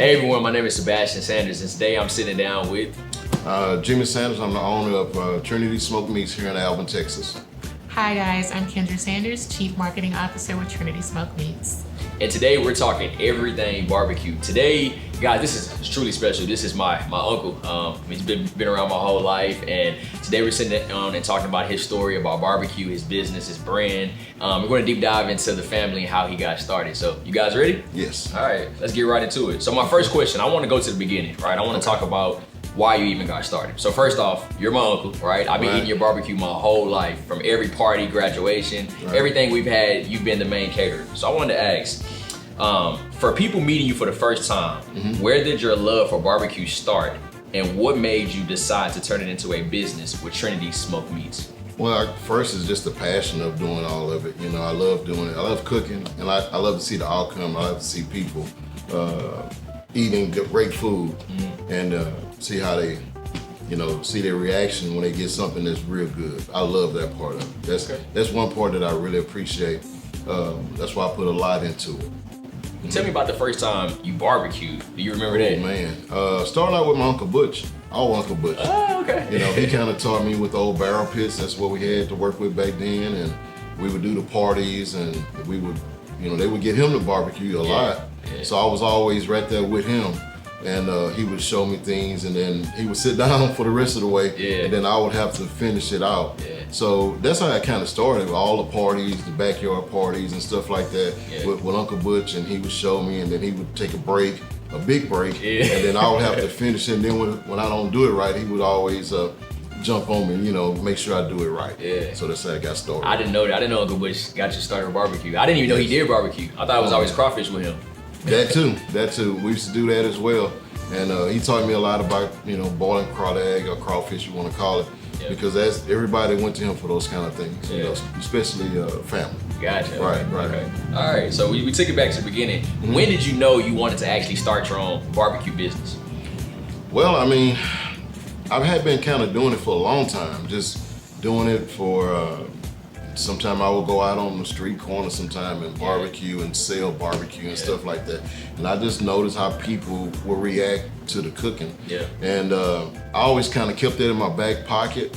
Hey everyone, my name is Sebastian Sanders, and today I'm sitting down with Jimmy Sanders. I'm the owner of Trenity Smoked Meats here in Alvin, Texas. Hi guys, I'm Kendra Sanders, Chief Marketing Officer with Trenity Smoked Meats. and today we're talking everything barbecue. Today, guys, this is truly special. This is my uncle. He's been around my whole life, and today we're sitting down and talking about his story about barbecue, his business, his brand. We're going to deep dive into the family and how he got started. So, you guys ready? Yes. All right, let's get right into it. So my first question, I want to go to the beginning, right? I want to talk about why you even got started. So first off, you're my uncle, right? I've been eating your barbecue my whole life, from every party, graduation, everything we've had, you've been the main caterer. So I wanted to ask, for people meeting you for the first time, where did your love for barbecue start? And what made you decide to turn it into a business with Trenitys Smoked Meats? Well, first is just the passion of doing all of it. You know, I love doing it. I love cooking, and I love to see the outcome. I love to see people eating great food and see how they, see their reaction when they get something that's real good. I love that part of it. That's one part that I really appreciate. That's why I put a lot into it. Tell me about the first time you barbecued. Do you remember that? Oh man, starting out with my Uncle Butch. Our Uncle Butch. Oh, okay. He kind of taught me with the old barrel pits. That's what we had to work with back then, and we would do the parties, and we would, they would get him to barbecue a lot. Yeah. So I was always right there with him, and he would show me things, and then he would sit down for the rest of the way, and then I would have to finish it out. Yeah. So that's how I kind of started, with all the parties, the backyard parties and stuff like that with Uncle Butch, and he would show me, and then he would take a big break, and then I would have to finish it, and then when I don't do it right, he would always jump on me, make sure I do it right. Yeah. So that's how I got started. I didn't know that. I didn't know Uncle Butch got you started with barbecue. I didn't even know he did barbecue. I thought it was always crawfish with him. That too. We used to do that as well. And he taught me a lot about, boiling crawdad or crawfish, you want to call it. Yeah. Because everybody went to him for those kind of things, especially family. Gotcha. Right. Okay. All right, so we took it back to the beginning. When did you know you wanted to actually start your own barbecue business? Well, I've been kind of doing it for a long time, just doing it for, sometime I would go out on the street corner sometime and barbecue and sell barbecue and stuff like that. And I just noticed how people will react to the cooking. Yeah. And I always kind of kept that in my back pocket.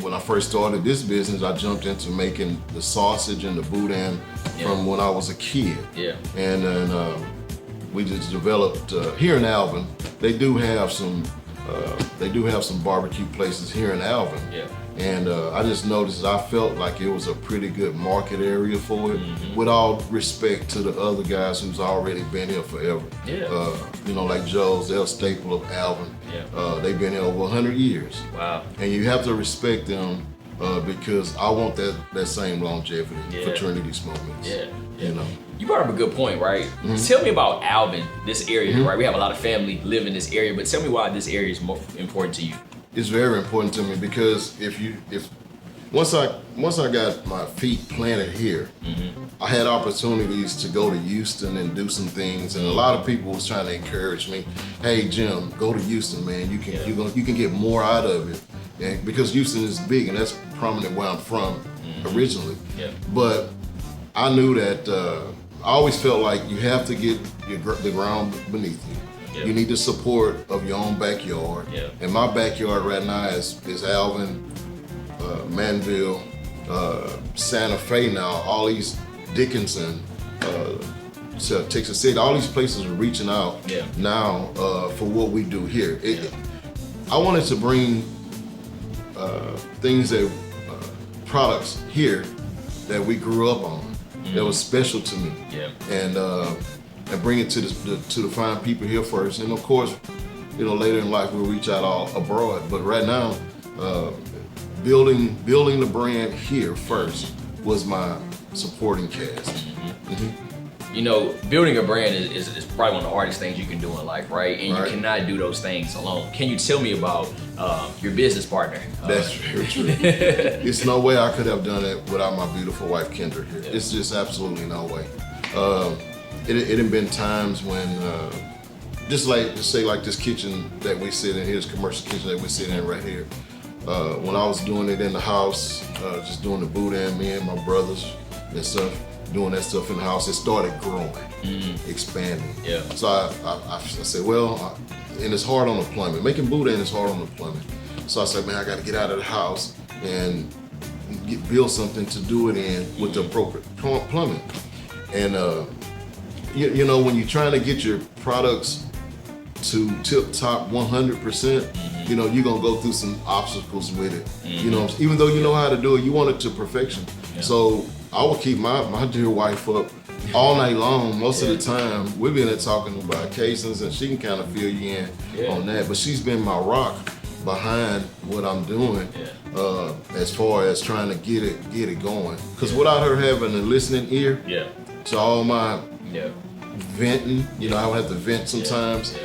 When I first started this business, I jumped into making the sausage and the boudin from when I was a kid. Yeah. And then we just developed here in Alvin. They do have some barbecue places here in Alvin. Yeah. And I just noticed, I felt like it was a pretty good market area for it, with all respect to the other guys who's already been here forever. Yeah. Like Joe's, they're a staple of Alvin. Yeah. They've been here over 100 years. Wow. And you have to respect them because I want that same longevity for Trenitys Smoked Meats. Yeah. You brought up a good point, right? Tell me about Alvin, this area, right? We have a lot of family live in this area, but tell me why this area is more important to you. It's very important to me because once I got my feet planted here, I had opportunities to go to Houston and do some things, and a lot of people was trying to encourage me. Hey Jim, go to Houston, man. You can get more out of it, and because Houston is big, and that's prominent where I'm from originally. Yeah. But I knew that I always felt like you have to get the ground beneath you. Yep. You need the support of your own backyard. Yep. And my backyard right now is Alvin, Manville, Santa Fe now, all these Dickinson, Texas City, all these places are reaching out now for what we do here. I wanted to bring products here that we grew up on that was special to me. Yeah. And bring it to the fine people here first, and of course, later in life we'll reach out all abroad. But right now, building the brand here first was my supporting cast. Building a brand is probably one of the hardest things you can do in life, right? And you cannot do those things alone. Can you tell me about your business partner? That's very true. It's no way I could have done it without my beautiful wife Kendra here. It's just absolutely no way. It had been times when, just say this kitchen that we sit in here, this commercial kitchen that we sit in right here, when I was doing it in the house, just doing the boudin, me and my brothers and stuff, doing that stuff in the house, it started growing, expanding. Yeah. So I said, well, and it's hard on the plumbing. Making boudin is hard on the plumbing. So I said, man, I got to get out of the house and build something to do it in with the appropriate plumbing. And you know, when you're trying to get your products to tip top 100%, you know, you're gonna go through some obstacles with it. You know, even though you know how to do it, you want it to perfection. So I will keep my dear wife up all night long. Most of the time, we've been talking about casings, and she can kind of fill you in on that. But she's been my rock behind what I'm doing, as far as trying to get it going. Because without her having a listening ear to all my venting, you know, I would have to vent sometimes.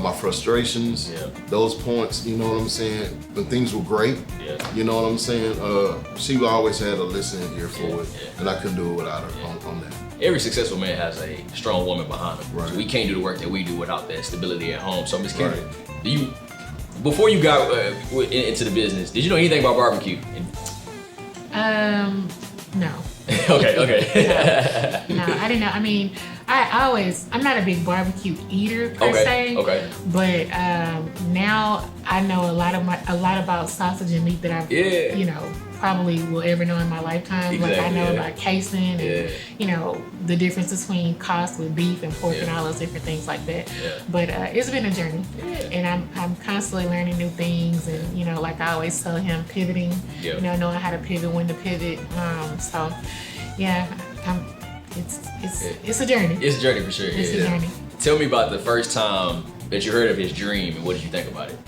My frustrations, those points, you know what I'm saying? When things were great, you know what I'm saying? She always had a listening ear for it, and I couldn't do it without her on that. Every successful man has a strong woman behind him. Right. So we can't do the work that we do without that stability at home. So Ms. Kendra, before you got into the business, did you know anything about barbecue? No. Okay. No, I didn't know. I mean, I'm not a big barbecue eater per se. But now I know a lot about sausage and meat that I've, you know, probably will ever know in my lifetime. Like I know about casing and, you know, the difference between cost with beef and pork and all those different things like that. But it's been a journey, and I'm constantly learning new things. And you know, like I always tell him, pivoting. You know, knowing how to pivot, when to pivot. So, yeah, it's a journey. It's a journey for sure. It's a journey. Tell me about the first time that you heard of his dream, and what did you think about it?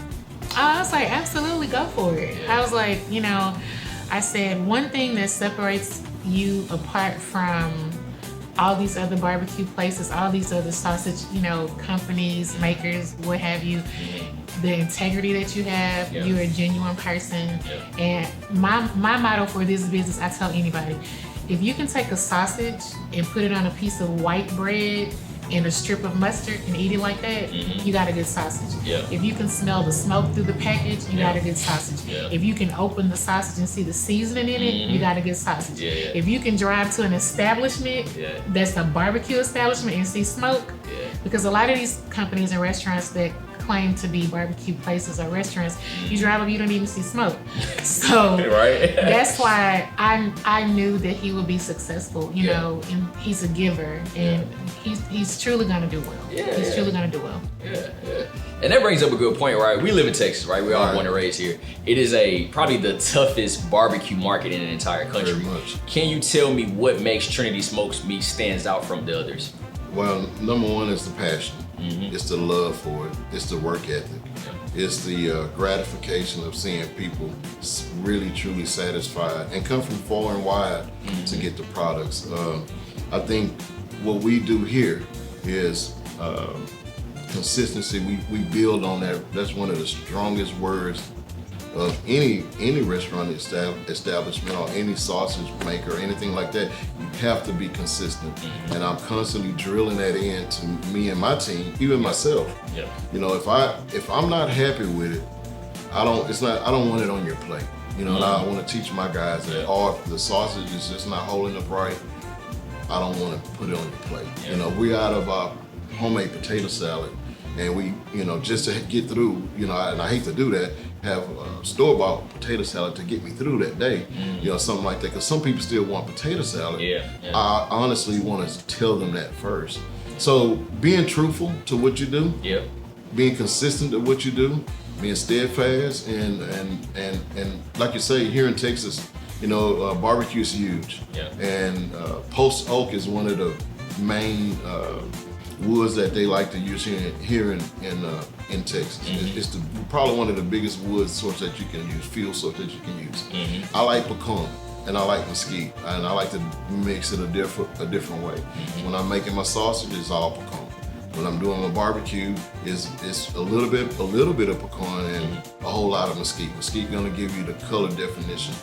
I was like, absolutely, go for it. I was like, you know, I said, one thing that separates you apart from all these other barbecue places, all these other sausage, you know, companies, makers, what have you, the integrity that you have. You're a genuine person. And my motto for this business, I tell anybody, if you can take a sausage and put it on a piece of white bread and a strip of mustard and eat it like that, you got a good sausage. If you can smell the smoke through the package, you got a good sausage. If you can open the sausage and see the seasoning in it, you got a good sausage. If you can drive to an establishment that's a barbecue establishment and see smoke, because a lot of these companies and restaurants that claim to be barbecue places or restaurants, you drive up, you don't even see smoke. So that's why I knew that he would be successful, you know, and he's a giver, and he's truly gonna do well. He's truly gonna do well. And that brings up a good point, right? We live in Texas, right? We all born and raised here. It is probably the toughest barbecue market in the entire country. Very much. Can you tell me what makes Trenity Smoked Meats stands out from the others? Well, number one is the passion. It's the love for it. It's the work ethic. It's the gratification of seeing people really, truly satisfied and come from far and wide to get the products. I think what we do here is consistency. We build on that. That's one of the strongest words of any restaurant establishment or any sausage maker or anything like that. You have to be consistent, and I'm constantly drilling that into me and my team, even myself. You know, if I'm not happy with it, I don't want it on your plate. You know, and I want to teach my guys that, or if the sausage is just not holding up right, I don't want to put it on your plate. You know, we're out of our homemade potato salad, and we, you know, just to get through, you know, and I hate to do that, have store-bought potato salad to get me through that day, you know, something like that, because some people still want potato salad. I honestly want to tell them that first. So being truthful to what you do, being consistent to what you do, being steadfast, and like you say, here in Texas, you know, barbecue is huge, and post oak is one of the main woods that they like to use here in Texas. It's probably one of the biggest wood sorts that you can use, field sorts that you can use. I like pecan and I like mesquite, and I like to mix it a different way. When I'm making my sausage, it's all pecan. When I'm doing my barbecue, it's a little bit of pecan and a whole lot of mesquite. Mesquite gonna give you the color definition.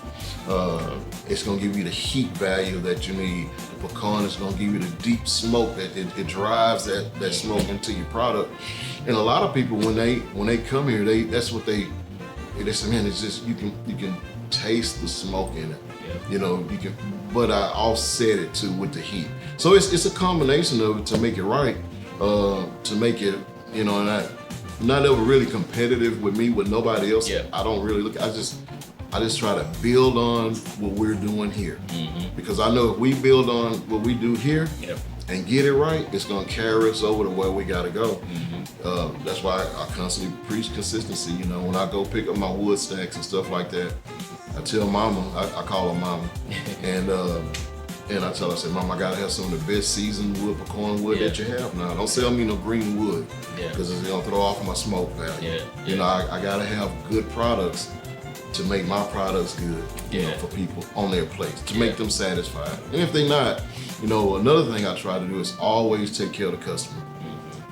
It's gonna give you the heat value that you need. The pecan is gonna give you the deep smoke that it drives that smoke into your product. And a lot of people, when they come here, that's what they say, man, it's just you can taste the smoke in it. You know, you can, but I offset it too with the heat. So it's a combination of it to make it right, to make it, you know, and I'm not ever really competitive with me, with nobody else. Yeah. I don't really look, I just try to build on what we're doing here. Because I know if we build on what we do here and get it right, it's gonna carry us over to where we gotta go. That's why I constantly preach consistency. You know, when I go pick up my wood stacks and stuff like that, I tell Mama, I call her Mama, and I tell her, I say, Mama, I gotta have some of the best seasoned wood, pecan wood that you have now. Don't sell me no green wood, because it's gonna throw off my smoke value. You know, I gotta have good products to make my products good, you know, for people on their plates, to make them satisfied. And if they're not, you know, another thing I try to do is always take care of the customer.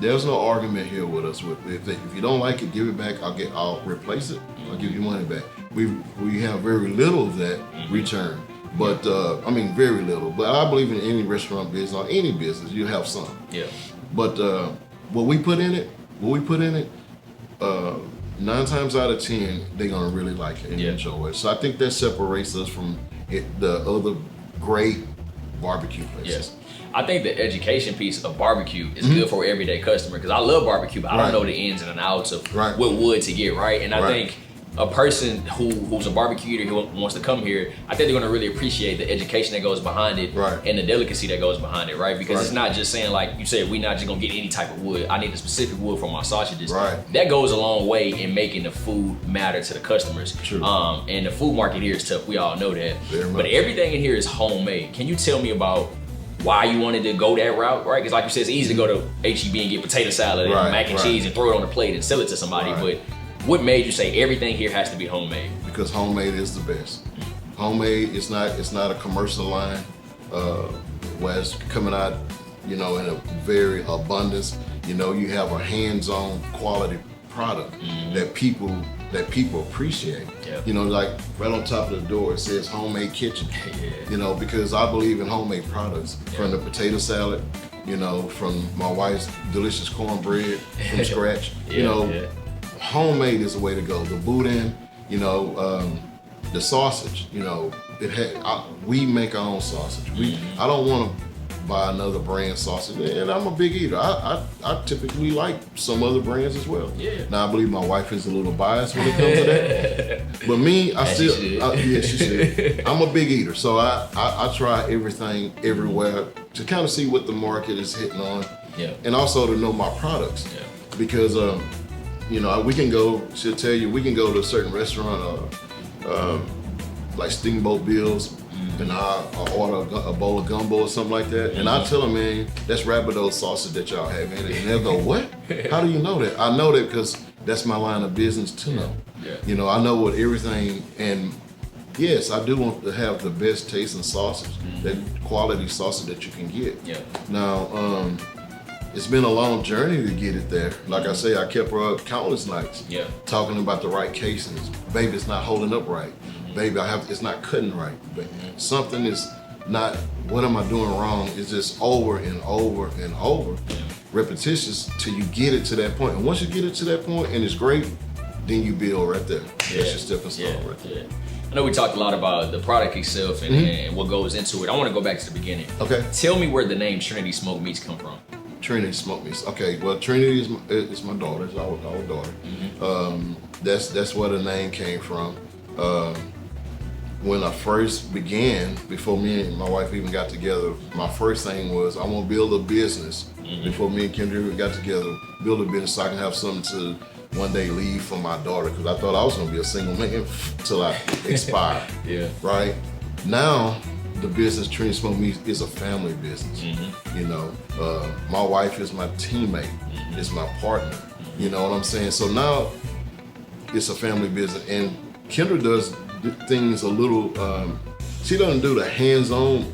There's no argument here with us. If you don't like it, give it back. I'll replace it. I'll give you money back. We have very little of that return, but I mean very little. But I believe in any restaurant business or any business, you have some. But what we put in it, 9 times out of 10, they're gonna really like it and enjoy it. So I think that separates us from the other great barbecue places. I think the education piece of barbecue is good for everyday customer, because I love barbecue, but I don't know the ins and outs of what wood to get right. And I think a person who's a barbecue eater who wants to come here, I think they're gonna really appreciate the education that goes behind it and the delicacy that goes behind it, right? Because it's not just saying, like you said, we're not just gonna get any type of wood. I need a specific wood for my sausages. That goes a long way in making the food matter to the customers. And the food market here is tough, we all know that. But everything in here is homemade. Can you tell me about why you wanted to go that route, right? Because like you said, it's easy to go to H-E-B and get potato salad and mac and cheese and throw it on the plate and sell it to somebody, but what made you say everything here has to be homemade? Because homemade is the best. Homemade, it's not a commercial line where it's coming out, you know, in a very abundance. You know, you have a hands-on quality product that people appreciate. You know, like right on top of the door it says homemade kitchen. You know, because I believe in homemade products, from the potato salad, you know, from my wife's delicious cornbread from scratch. You know, homemade is the way to go. The boudin, you know, the sausage, you know, we make our own sausage. I don't want to buy another brand sausage, and I'm a big eater. I typically like some other brands as well. Now I believe my wife is a little biased when it comes to that, but me, she should. I'm a big eater, so I try everything everywhere to kind of see what the market is hitting on, and also to know my products, because you know, we can go, she'll tell you, we can go to a certain restaurant, like Steamboat Bill's, and I'll order a bowl of gumbo or something like that, and I tell them, man, that's Rapido sausage that y'all have in it, and they'll go, what? How do you know that? I know that because that's my line of business to know. You know, I know what everything, and yes, I do want to have the best tasting sausage, that quality sausage that you can get. Now, it's been a long journey to get it there. Like I say, I kept her up countless nights talking about the right casings. Baby, it's not holding up right. Baby, it's not cutting right. But something is not, what am I doing wrong? It's just over and over and over, repetitious, till you get it to that point. And once you get it to that point and it's great, then you build right there. That's your stepping stone right there. I know we talked a lot about the product itself and what goes into it. I want to go back to the beginning. Tell me where the name Trenity Smoked Meats come from. Trenity Smoked Meats. Okay, well, Trenity is my daughter. It's our daughter. That's where the name came from. When I first began, before me and my wife even got together, my first thing was I want to build a business. Before me and Kendra even got together, build a business so I can have something to one day leave for my daughter, because I thought I was going to be a single man till I expired. Right? Now, the business Trenitys Smoked Meats is a family business. You know, my wife is my teammate, is my partner. You know what I'm saying? So now it's a family business, and Kendra does things a little. She doesn't do the hands-on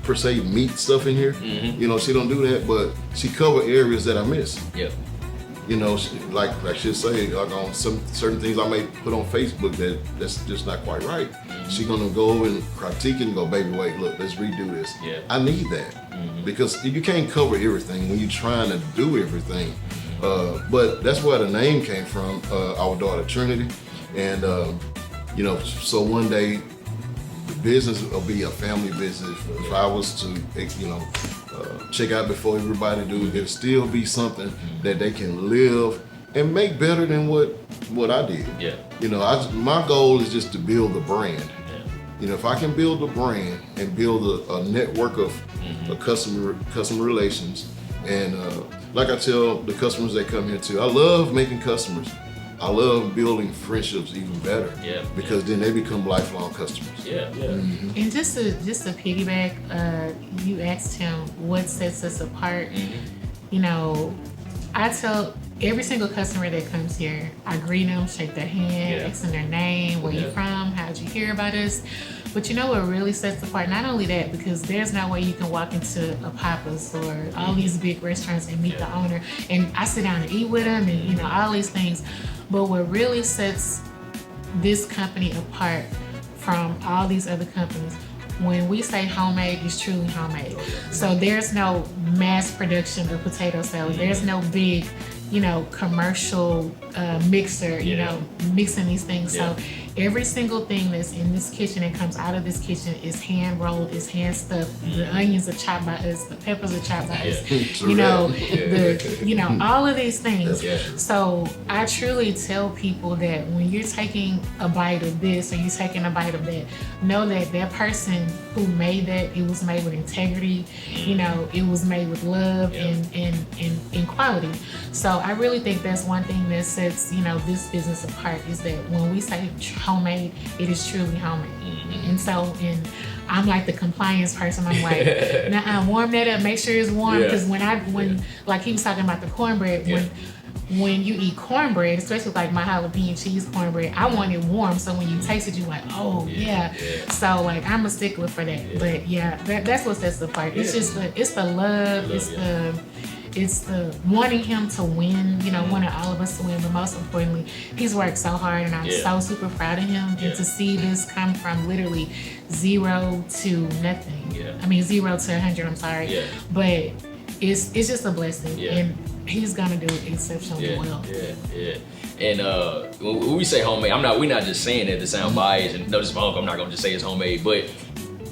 per se meat stuff in here. You know, she don't do that, but she cover areas that I miss. You know, like she'll say, like on some certain things I may put on Facebook that's just not quite right. She's gonna go over and critique and go, baby, wait, look, let's redo this. I need that, because you can't cover everything when you're trying to do everything. But that's where the name came from, our daughter Trinity. And you know, so one day business will be a family business. If I was to, check out before everybody do, it'll still be something that they can live and make better than what I did. Yeah. My goal is just to build the brand. Yeah. If I can build a brand and build a network of customer relations, and like I tell the customers that come here too, I love making customers. I love building friendships even better. Yeah. Because then they become lifelong customers. Yeah. And just to piggyback, you asked him what sets us apart. I tell every single customer that comes here, I greet them, shake their hand, ask them their name, where you from, how'd you hear about us? But you know what really sets apart? Not only that, because there's no way you can walk into a Papa's or all these big restaurants and meet the owner, and I sit down and eat with them, and all these things. But what really sets this company apart from all these other companies, when we say homemade, it's truly homemade. So there's no mass production of potato salad. There's no big, commercial mixer, mixing these things. So every single thing that's in this kitchen and comes out of this kitchen is hand rolled, is hand stuffed. The onions are chopped by us, the peppers are chopped by us. All of these things. So I truly tell people that when you're taking a bite of this or you're taking a bite of that, know that that person who made that, it was made with integrity, it was made with love and quality. So I really think that's one thing that sets, this business apart, is that when we say homemade, it is truly homemade. And I'm like the compliance person. I'm like, nah, warm that up, make sure it's warm. Because when like he was talking about the cornbread, when you eat cornbread, especially like my jalapeno cheese cornbread, I want it warm. So when you taste it, you're like, oh yeah. So like I'm a stickler for that. But that's what sets it apart. It's just it's the love, it's the wanting him to win, wanting all of us to win, but most importantly, he's worked so hard, and I'm so super proud of him. And to see this come from literally 0 to nothing. I mean 0 to 100. I'm sorry, but it's just a blessing, and he's gonna do exceptionally well. And when we say homemade, we're not just saying that to sound biased. And no, this is my uncle. I'm not gonna just say it's homemade, but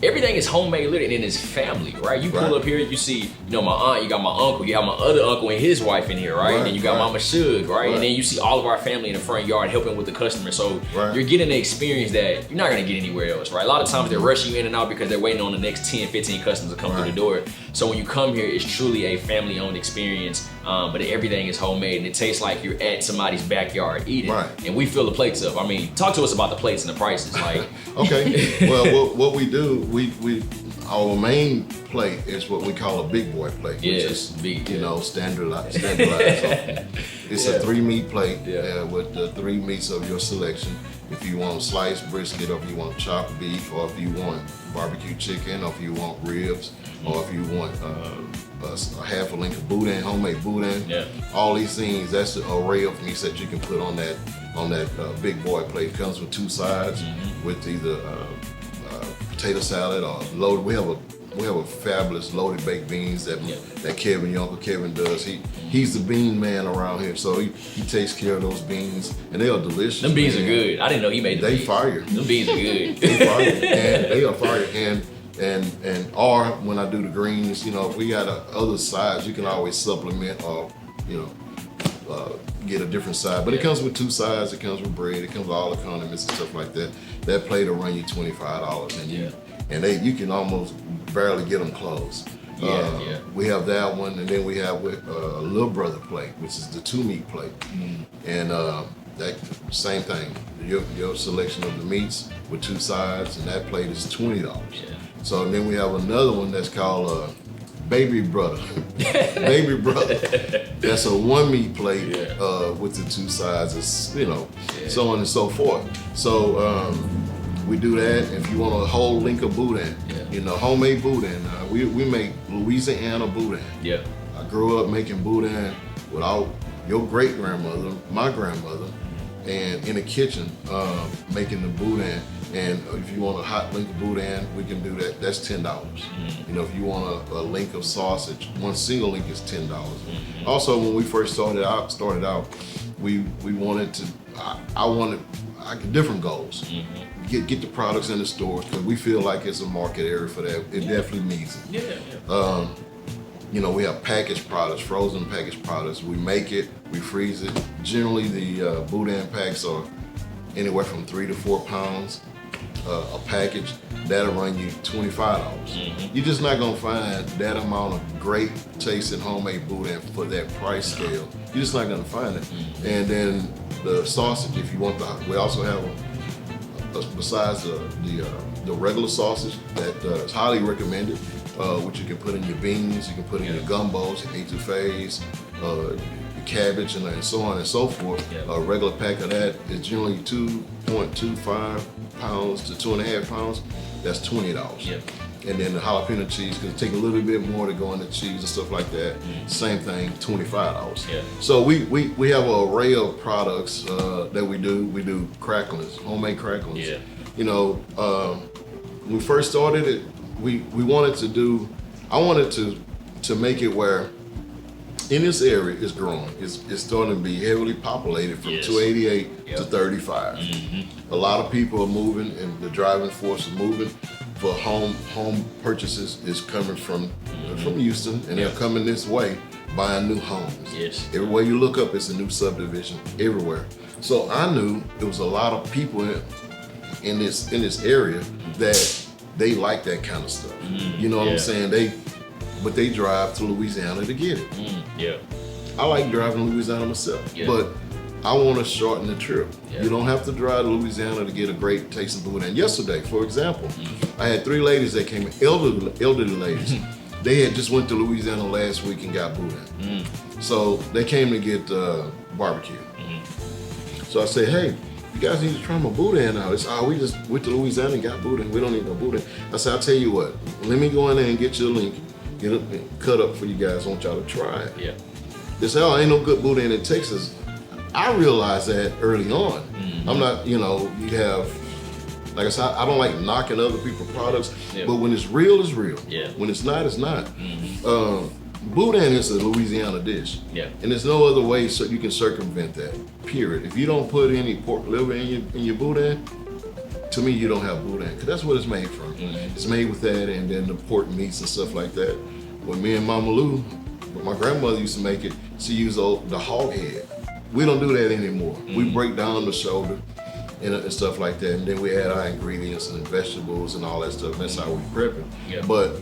everything is homemade, literally, in his family, right? You pull up here, you see, my aunt, you got my uncle, you have my other uncle and his wife in here, right? And then you got Mama Shug, right? And then you see all of our family in the front yard helping with the customer. So you're getting the experience that you're not gonna get anywhere else, right? A lot of times they're rushing you in and out because they're waiting on the next 10, 15 customers to come through the door. So when you come here, it's truly a family-owned experience, but everything is homemade, and it tastes like you're at somebody's backyard eating. And we fill the plates up. Talk to us about the plates and the prices. Like, okay, well, what we do, our main plate is what we call a big boy plate, which is big, standardized. So it's a 3-meat plate with the 3 meats of your selection. If you want sliced brisket, or if you want chopped beef, or if you want barbecue chicken, or if you want ribs, or if you want a half a link of boudin, homemade boudin, all these things, that's the array of meats that you can put on that big boy plate. It comes with 2 sides with either potato salad or loaded. We have a fabulous loaded baked beans that Kevin, your Uncle Kevin, does. He's the bean man around here, so he takes care of those beans, and they are delicious. Them beans are good. I didn't know he made them. They fire. Them beans are good. They fire, and they are fire. And or when I do the greens, if we got other sides, you can always supplement or get a different side. But it comes with 2 sides. It comes with bread. It comes with all the condiments and stuff like that. That plate will run you $25, and you can almost barely get them closed. We have that one, and then we have a little brother plate, which is the 2-meat plate, and that same thing. Your selection of the meats with 2 sides, and that plate is $20. So and then we have another one that's called Baby Brother. Baby Brother. That's a 1-meat plate with the 2 sides, so on and so forth. So we do that. If you want a whole link of boudin, homemade boudin, we make Louisiana boudin. I grew up making boudin without your great grandmother, my grandmother, and in the kitchen making the boudin. And if you want a hot link of boudin, we can do that. That's $10. If you want a link of sausage, 1 single link is $10. Also, when we first started out, we wanted to. I wanted different goals. get the products in the stores because we feel like it's a market area for that. It definitely needs it. Yeah. You know, we have packaged products, frozen packaged products. We make it, we freeze it. Generally, the boudin packs are anywhere from 3 to 4 pounds a package. That'll run you $25. You're just not gonna find that amount of great tasting homemade boudin for that price scale. You're just not gonna find it. And then the sausage, if you want we also have besides the regular sausage that is highly recommended, which you can put in your beans, you can put in your gumbos, your etouffees, your cabbage, and so on and so forth. A regular pack of that is generally 2.25 pounds to 2.5 pounds. That's $20. And then the jalapeno cheese, because it take a little bit more to go into cheese and stuff like that. Same thing, $25. So we have an array of products that we do. We do cracklings, homemade cracklings. You know, when we first started it, we wanted to do, I wanted to make it where in this area it's growing. It's starting to be heavily populated from 288 to 35. A lot of people are moving, and the driving force is moving for home purchases is coming from Houston, and they're coming this way buying new homes. Everywhere you look up, it's a new subdivision everywhere. So I knew there was a lot of people in this area that they like that kind of stuff. You know what I'm saying? But they drive to Louisiana to get it. I like driving to Louisiana myself, but I want to shorten the trip. You don't have to drive to Louisiana to get a great tasting boudin. Yesterday, for example, I had 3 ladies that came in, elderly ladies. They had just went to Louisiana last week and got boudin. So they came to get barbecue. So I said, hey, you guys need to try my boudin now. It's, we just went to Louisiana and got boudin. We don't need no boudin. I said, I'll tell you what, let me go in there and get you a link, get it cut up for you guys. I want y'all to try it. They said, oh, ain't no good boudin in Texas. I realized that early on. I'm not, you know, you have, like I said, I don't like knocking other people's products, but when it's real, it's real. When it's not, it's not. Boudin is a Louisiana dish. And there's no other way so you can circumvent that, period. If you don't put any pork liver in your boudin, to me, you don't have boudin, because that's what it's made from. It's made with that, and then the pork meats and stuff like that. When me and Mama Lou, my grandmother used to make it, she used the hog head. We don't do that anymore. We break down the shoulder and stuff like that, and then we add our ingredients and vegetables and all that stuff. And that's how we prep it. But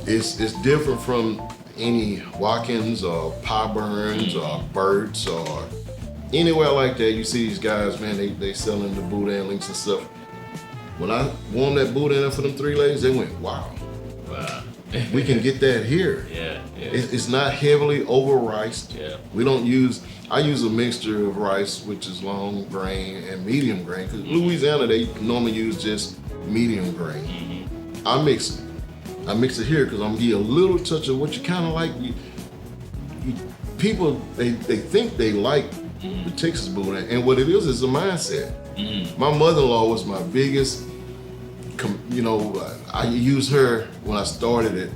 it's different from any Watkins or Pie Burns or Burt's or anywhere like that. You see these guys, man, they selling the boudin links and stuff. When I warmed that boudin up for them 3 ladies, they went, wow. We can get that here. It's not heavily over riced. We don't use, I use a mixture of rice, which is long grain and medium grain, because Louisiana, they normally use just medium grain. I mix it here because I'm gonna give you a little touch of what you kind of like. People, they think they like the Texas boudin, and what it is a mindset. My mother-in-law was my biggest, you know, I used her when I started it,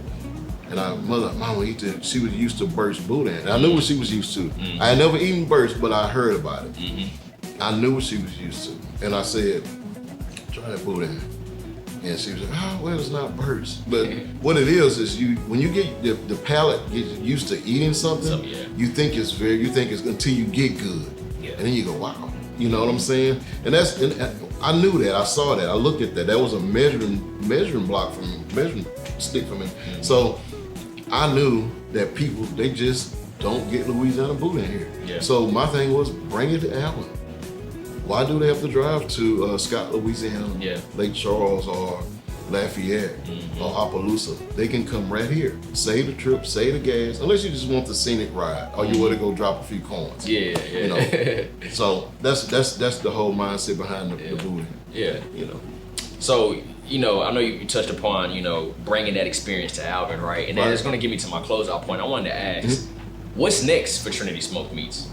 and Mama, she was used to Burt's boudin. And I knew what she was used to. I had never eaten Burt's, but I heard about it. I knew what she was used to. And I said, try that boudin. And she was like, oh, well, it's not Burt's. But what it is when you get the palate gets used to eating something, you think it's until you get good. And then you go, wow. You know what I'm saying? And I knew that, I saw that, I looked at that. That was a measuring block measuring stick for me. So I knew that people, they just don't get Louisiana boudin here. So my thing was, bring it to Alvin. Why do they have to drive to Scott, Louisiana, Lake Charles, or Lafayette, or Opelousas? They can come right here. Save the trip, save the gas, unless you just want the scenic ride, or you want to go drop a few coins. You know? So that's the whole mindset behind the boudin. You know. So, you know, I know you touched upon, you know, bringing that experience to Alvin, right? And that is going to get me to my closeout point. I wanted to ask, what's next for Trenity Smoked Meats?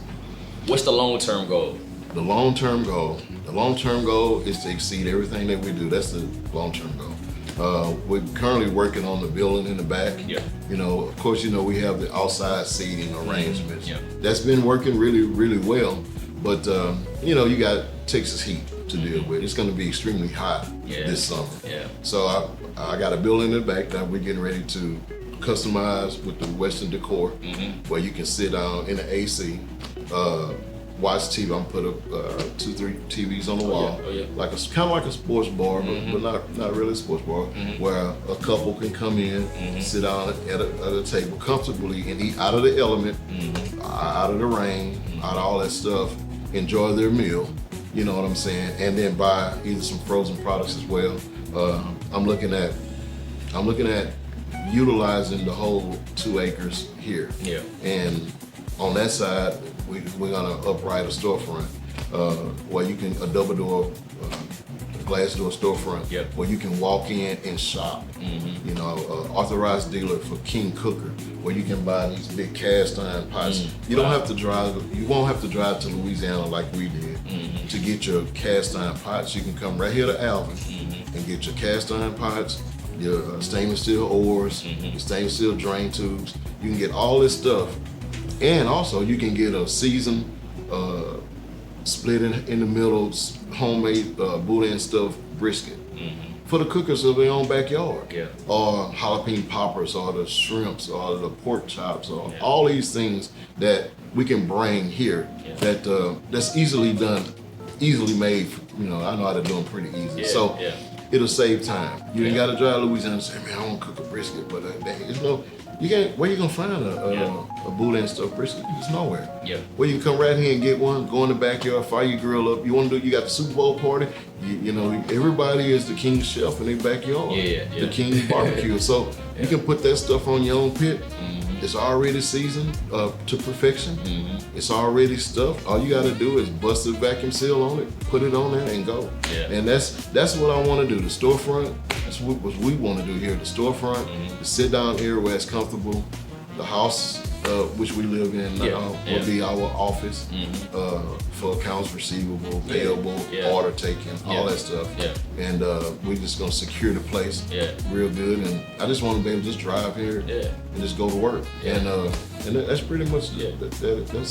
What's the long-term goal? The long-term goal is to exceed everything that we do. That's the long-term goal. We're currently working on the building in the back. You know, of course, you know, we have the outside seating arrangements. That's been working really, really well. But, you know, you got Texas heat. to deal with. It's going to be extremely hot this summer. Yeah. So I got a building in the back that we're getting ready to customize with the Western decor, where you can sit down in the AC, watch TV. I'm put up 2-3 TVs on the wall, like kind of like a sports bar, but not really a sports bar, where a couple can come in, sit down at a table comfortably and eat out of the element, out of the rain, out of all that stuff, enjoy their meal. You know what I'm saying? And then buy either some frozen products as well. I'm looking at utilizing the whole 2 acres here. Yeah. And on that side, we're gonna upright a storefront where you can, a double door, glass door storefront, where you can walk in and shop. You know, authorized dealer for King Cooker, where you can buy these big cast iron pots. You don't have to drive. You won't have to drive to Louisiana like we did to get your cast iron pots. You can come right here to Alvin and get your cast iron pots, your stainless steel oars, your stainless steel drain tubes. You can get all this stuff. And also, you can get a seasoned, split in the middle, homemade boudin stuffed brisket for the cookers of their own backyard. Or jalapeno poppers, or the shrimps, or the pork chops, or all these things that we can bring here that's easily done, easily made. You know, I know how to do them pretty easy. So it'll save time. You ain't got to drive to Louisiana and say, man, I want to cook a brisket, but there's no. You can't. Where you gonna find a boudin stuffed brisket? It's nowhere. Where you can come right here and get one. Go in the backyard, fire your grill up. You want to do? You got the Super Bowl party. You know, everybody is the king chef in their backyard. The king barbecue. So you can put that stuff on your own pit. It's already seasoned to perfection. It's already stuffed. All you got to do is bust the vacuum seal on it, put it on there, and go. And that's what I want to do. The storefront. That's what we want to do here. The storefront, the sit-down area where it's comfortable. The house, which we live in now, will be our office for accounts receivable, payable, order taking, all that stuff. And we're just gonna secure the place real good. And I just want to be able to just drive here and just go to work. And that's pretty much that's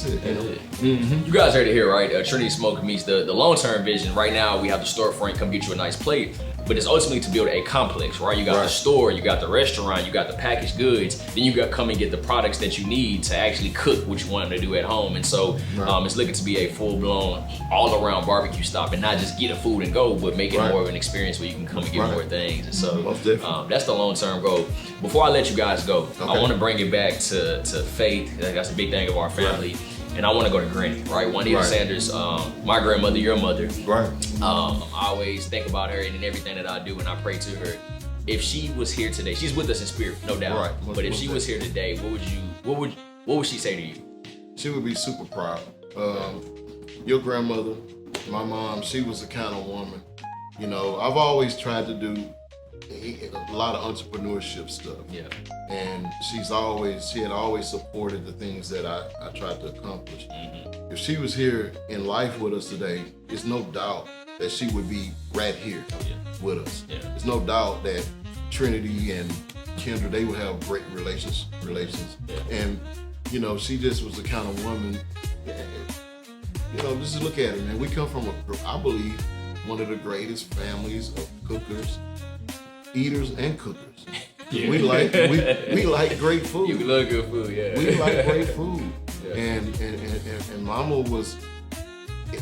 it. You guys heard it here, right? Trenity Smoked Meats. The long-term vision. Right now, we have the storefront come get you a nice plate. But it's ultimately to build a complex, right? You got the store, you got the restaurant, you got the packaged goods, then you got to come and get the products that you need to actually cook what you want to do at home. And so it's looking to be a full-blown, all-around barbecue stop, and not just get a food and go, but make it more of an experience where you can come and get more things. And so that's the long-term goal. Before I let you guys go, I want to bring it back to faith. That's a big thing of our family. And I want to go to Granny, right? Juanita Sanders, my grandmother, your mother. I always think about her and everything that I do, and I pray to her. If she was here today, she's with us in spirit, no doubt. But if she was here today, what would she say to you? She would be super proud. Your grandmother, my mom, she was the kind of woman. You know, I've always tried to do a lot of entrepreneurship stuff. And she had always supported the things that I tried to accomplish. If she was here in life with us today, it's no doubt that she would be right here with us. There's no doubt that Trinity and Kendra, they would have great relations. And, you know, she just was the kind of woman, you know, just look at it, man. We come from, I believe, one of the greatest families of cookers, eaters, and cookers. We like great food. You love good food, We like great food. And Mama was,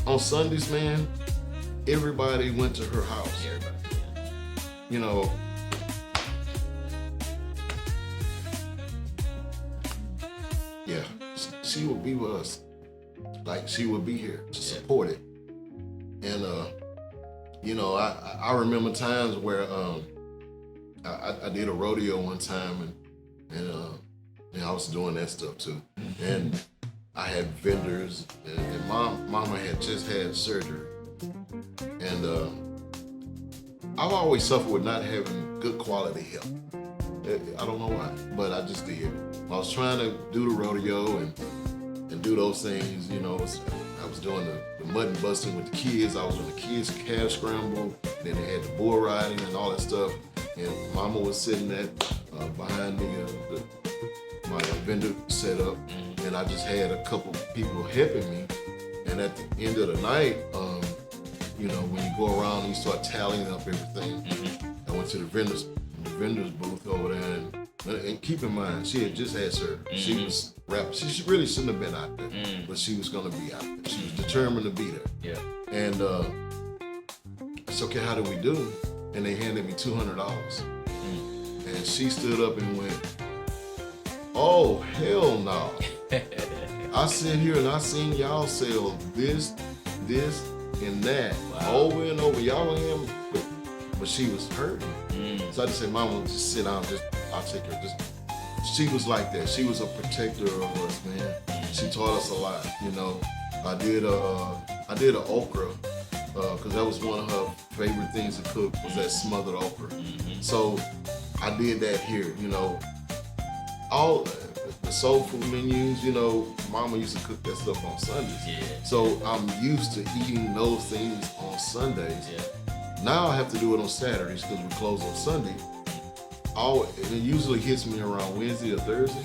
on Sundays, man, everybody went to her house. You know, she would be with us. Like, she would be here to support it. And, you know, I remember times where I did a rodeo one time, and I was doing that stuff too. And I had vendors, and Mama had just had surgery. And I've always suffered with not having good quality health. I don't know why, but I just did. I was trying to do the rodeo and do those things, you know. I was doing the mutton busting with the kids. I was on the kids' calf scramble. Then they had the bull riding and all that stuff. And Mama was sitting behind my vendor setup, and I just had a couple people helping me. And at the end of the night, you know, when you go around and you start tallying up everything. I went to the vendor's booth over there, and keep in mind, she had just had surgery. She was rapping. She really shouldn't have been out there, but she was gonna be out there. She was determined to be there. Yeah. And I said, okay, how do we do? And they handed me $200. And she stood up and went, oh, hell no. I sit here and I seen y'all sell this, and that over and over. Y'all am, but she was hurting. So I just said, Mama, just sit down, I'll take her. She was like that. She was a protector of us, man. She taught us a lot, you know. I did an okra, because that was one of her favorite things to cook, was that smothered okra. So I did that here, you know. All the soul food menus, you know, Mama used to cook that stuff on Sundays. Yeah. So I'm used to eating those things on Sundays. Yeah. Now I have to do it on Saturdays because we close on Sunday. It usually hits me around Wednesday or Thursday.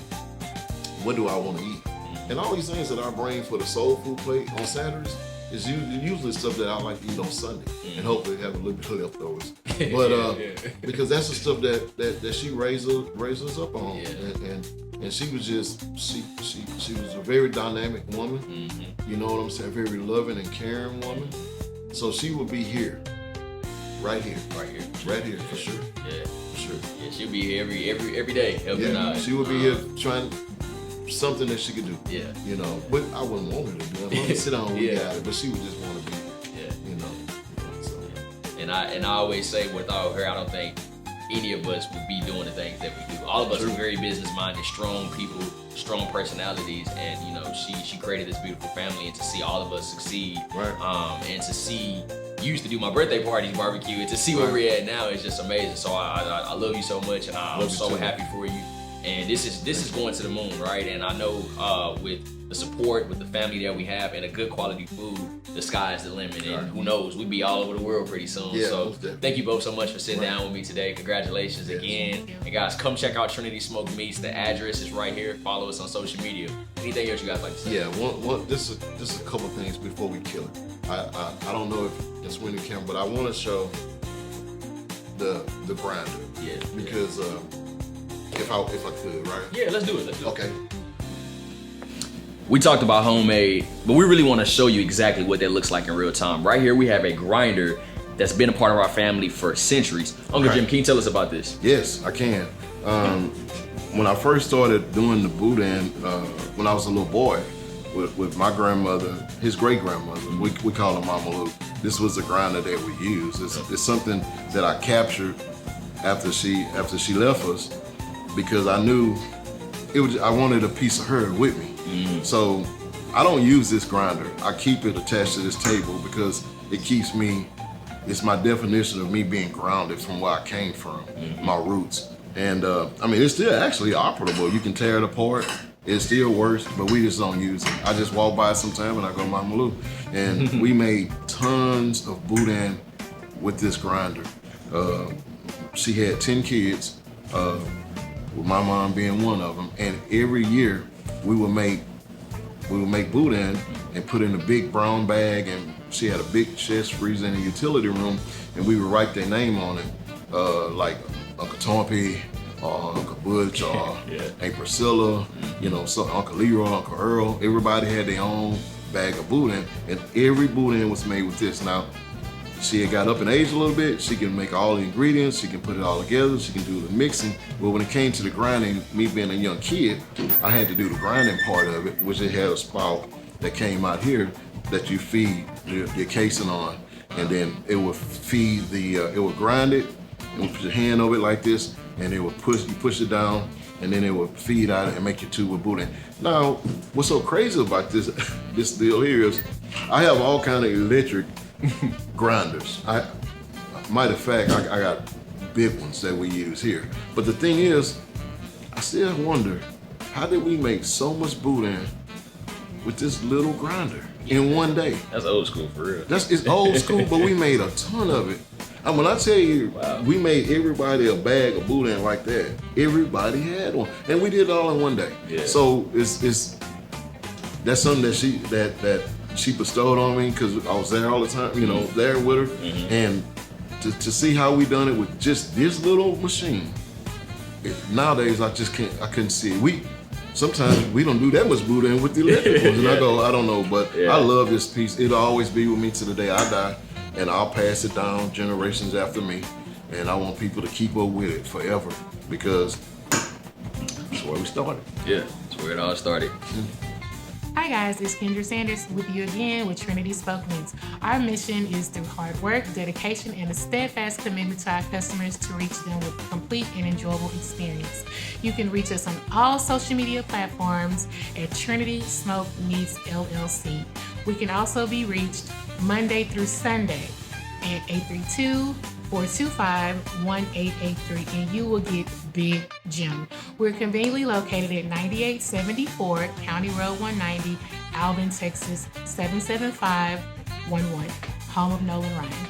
What do I want to eat? And all these things that I bring for the soul food plate on Saturdays is usually stuff that I like to eat on Sunday, and hopefully have a little bit of leftovers. But because that's the stuff that she raised us up on, and she was just she was a very dynamic woman. You know what I'm saying? Very loving and caring woman. So she would be here, right here for sure. Yeah, for sure. Yeah, she'll be here every day helping out. She would be here trying something that she could do. Yeah, you know, but I wouldn't want her to do it. I'm gonna sit down and we got it, but she would just want to be. You know. So. And I always say, without her, I don't think any of us would be doing the things that we do. All of us are very business-minded, strong people, strong personalities, and you know, she created this beautiful family, and to see all of us succeed, and to see you used to do my birthday parties barbecue, and to see where we're at now is just amazing. So I love you so much, and I'm so happy for you. And this is going to the moon, right? And I know with the support, with the family that we have, and a good quality food, the sky is the limit. And who knows, we'll be all over the world pretty soon. So thank you both so much for sitting down with me today. Congratulations again. And guys, come check out Trenity Smoked Meats. The address is right here. Follow us on social media. Anything else you guys like to say? Yeah, just a couple things before we kill it. I don't know if it's when it can, but I want to show the grinder. Yeah. Because if I could, right? Yeah, let's do it. Okay. We talked about homemade, but we really want to show you exactly what that looks like in real time. Right here, we have a grinder that's been a part of our family for centuries. Uncle Jim, can you tell us about this? Yes, I can. When I first started doing the boudin, when I was a little boy, with my grandmother, his great grandmother, we call her Mama Lou. This was the grinder that we used. It's something that I captured after she left us, because I knew I wanted a piece of her with me. So I don't use this grinder. I keep it attached to this table because it's my definition of me being grounded from where I came from, my roots. And I mean, it's still actually operable. You can tear it apart. It still works, but we just don't use it. I just walk by sometime and I go to Mama Lou. And we made tons of boudin with this grinder. She had 10 kids, with my mom being one of them. And every year we would make boudin and put in a big brown bag, and she had a big chest freezer in the utility room, and we would write their name on it, like Uncle Tompy, or Uncle Butch, or Aunt Priscilla, you know, so Uncle Leroy, Uncle Earl. Everybody had their own bag of boudin, and every boudin was made with this. Now, she had got up in age a little bit. She can make all the ingredients. She can put it all together. She can do the mixing. But when it came to the grinding, me being a young kid, I had to do the grinding part of it, which it had a spout that came out here that you feed your casing on, and then it would feed it would grind it, and would put your hand over it like this, and it would push it down, and then it would feed out and make your tube with boudin. Now, what's so crazy about this deal here is I have all kind of electric grinders. Matter of fact, I got big ones that we use here. But the thing is, I still wonder, how did we make so much boudin with this little grinder in one day? That's old school for real. It's old school, but we made a ton of it. And when I tell you, we made everybody a bag of boudin like that, everybody had one, and we did it all in one day. Yeah. So that's something that she bestowed on me because I was there all the time, you know, there with her. And to see how we done it with just this little machine, nowadays I couldn't see it. Sometimes we don't do that much boudin with the electric ones, and I don't know, but I love this piece. It'll always be with me to the day I die, and I'll pass it down generations after me, and I want people to keep up with it forever because that's where we started. Yeah, that's where it all started. Hi guys, it's Kendra Sanders with you again with Trenitys Smoked Meats. Our mission is through hard work, dedication, and a steadfast commitment to our customers to reach them with a complete and enjoyable experience. You can reach us on all social media platforms at Trenitys Smoked Meats LLC. We can also be reached Monday through Sunday at 832-425-1883, and you will get Big Jim. We're conveniently located at 9874 County Road 190, Alvin, Texas 77511, home of Nolan Ryan.